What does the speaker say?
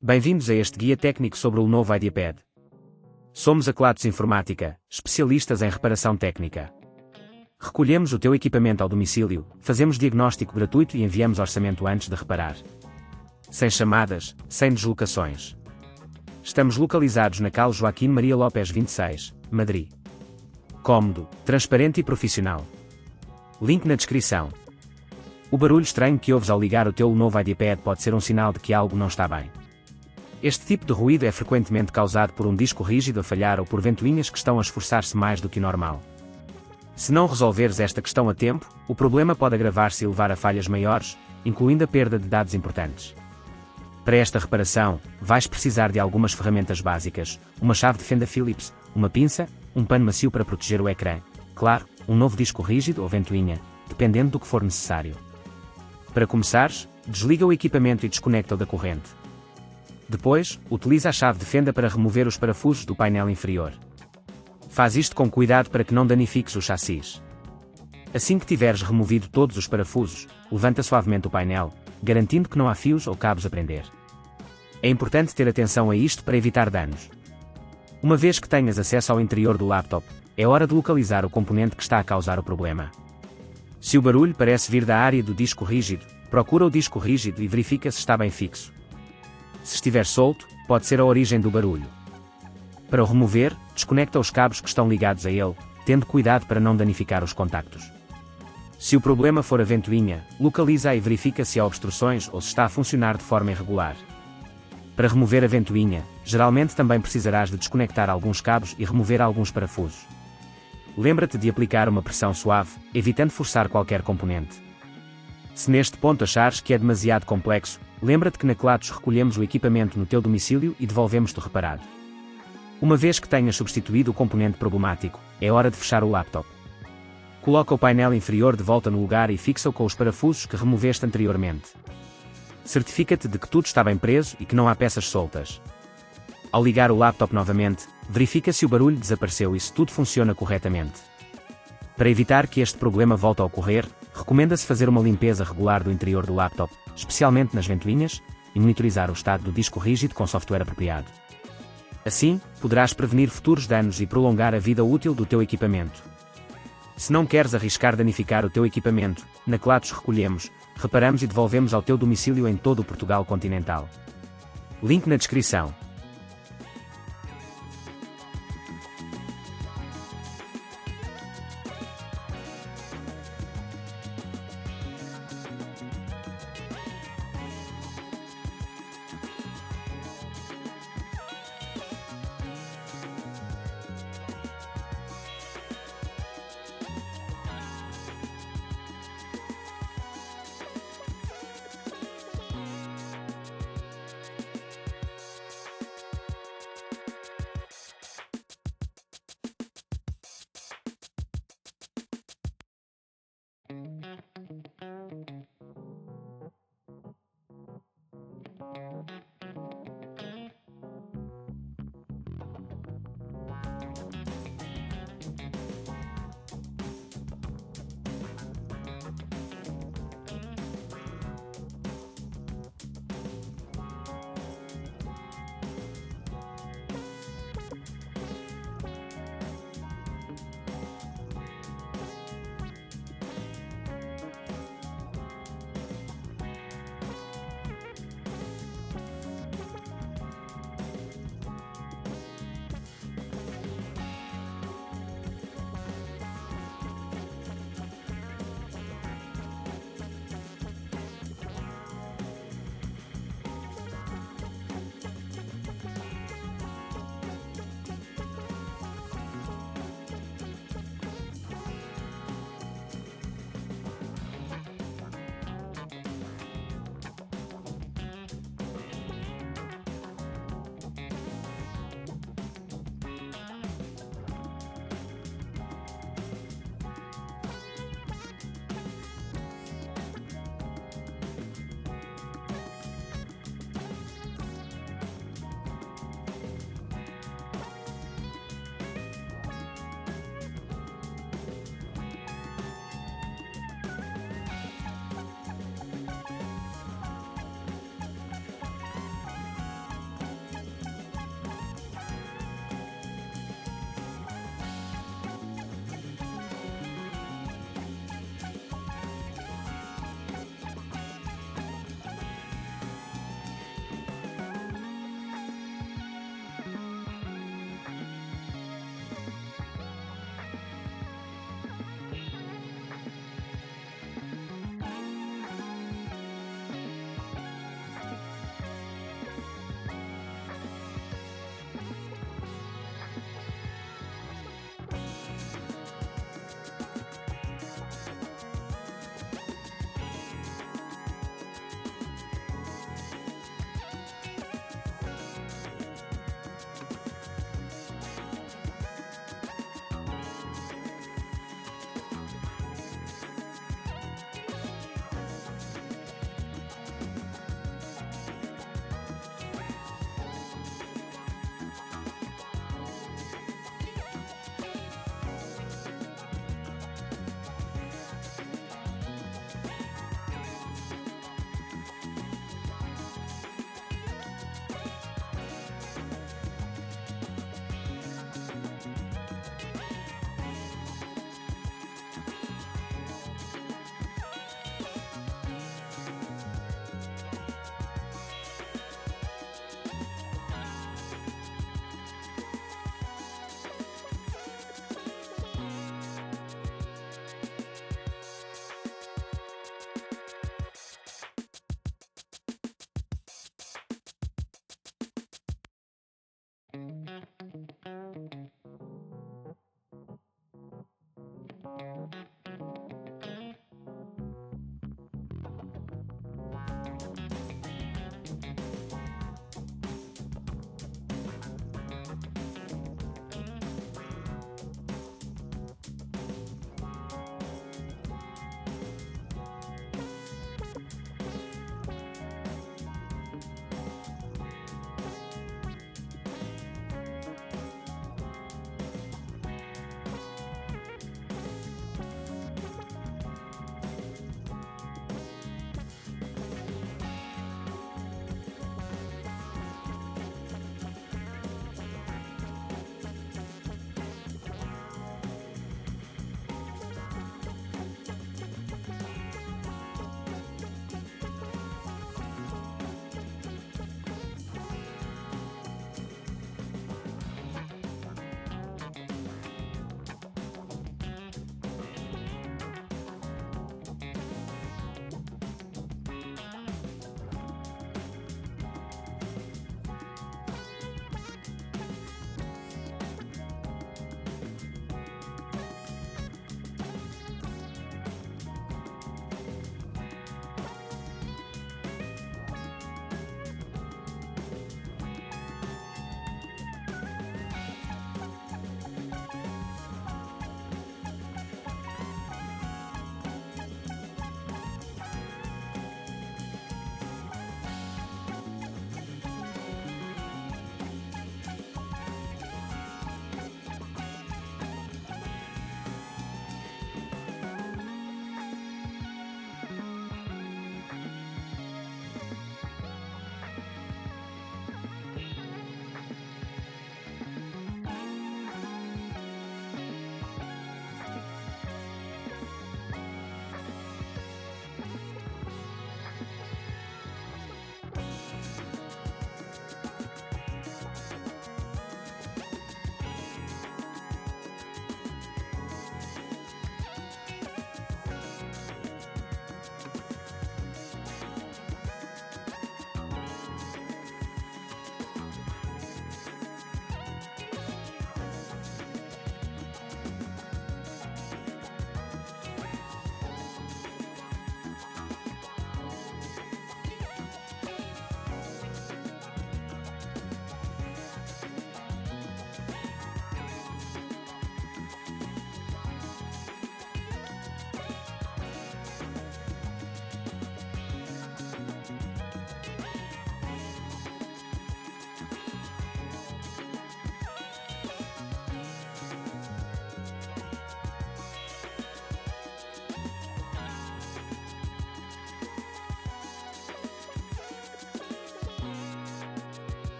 Bem-vindos a este guia técnico sobre o Lenovo Ideapad. Somos a Kelatos Informática, especialistas em reparação técnica. Recolhemos o teu equipamento ao domicílio, fazemos diagnóstico gratuito e enviamos orçamento antes de reparar. Sem chamadas, sem deslocações. Estamos localizados na Cal Joaquim Maria Lopes 26, Madrid. Cómodo, transparente e profissional. Link na descrição. O barulho estranho que ouves ao ligar o teu Lenovo Ideapad pode ser um sinal de que algo não está bem. Este tipo de ruído é frequentemente causado por um disco rígido a falhar ou por ventoinhas que estão a esforçar-se mais do que o normal. Se não resolveres esta questão a tempo, o problema pode agravar-se e levar a falhas maiores, incluindo a perda de dados importantes. Para esta reparação, vais precisar de algumas ferramentas básicas, uma chave de fenda Phillips, uma pinça, um pano macio para proteger o ecrã, claro, um novo disco rígido ou ventoinha, dependendo do que for necessário. Para começares, desliga o equipamento e desconecta-o da corrente. Depois, utiliza a chave de fenda para remover os parafusos do painel inferior. Faz isto com cuidado para que não danifiques o chassis. Assim que tiveres removido todos os parafusos, levanta suavemente o painel, garantindo que não há fios ou cabos a prender. É importante ter atenção a isto para evitar danos. Uma vez que tenhas acesso ao interior do laptop, é hora de localizar o componente que está a causar o problema. Se o barulho parece vir da área do disco rígido, procura o disco rígido e verifica se está bem fixo. Se estiver solto, pode ser a origem do barulho. Para o remover, desconecta os cabos que estão ligados a ele, tendo cuidado para não danificar os contactos. Se o problema for a ventoinha, localiza-a e verifica se há obstruções ou se está a funcionar de forma irregular. Para remover a ventoinha, geralmente também precisarás de desconectar alguns cabos e remover alguns parafusos. Lembra-te de aplicar uma pressão suave, evitando forçar qualquer componente. Se neste ponto achares que é demasiado complexo, lembra-te que na Kelatos recolhemos o equipamento no teu domicílio e devolvemos-te reparado. Uma vez que tenhas substituído o componente problemático, é hora de fechar o laptop. Coloca o painel inferior de volta no lugar e fixa-o com os parafusos que removeste anteriormente. Certifica-te de que tudo está bem preso e que não há peças soltas. Ao ligar o laptop novamente, verifica se o barulho desapareceu e se tudo funciona corretamente. Para evitar que este problema volte a ocorrer, recomenda-se fazer uma limpeza regular do interior do laptop, especialmente nas ventoinhas, e monitorizar o estado do disco rígido com software apropriado. Assim, poderás prevenir futuros danos e prolongar a vida útil do teu equipamento. Se não queres arriscar danificar o teu equipamento, na Kelatos recolhemos, reparamos e devolvemos ao teu domicílio em todo o Portugal continental. Link na descrição.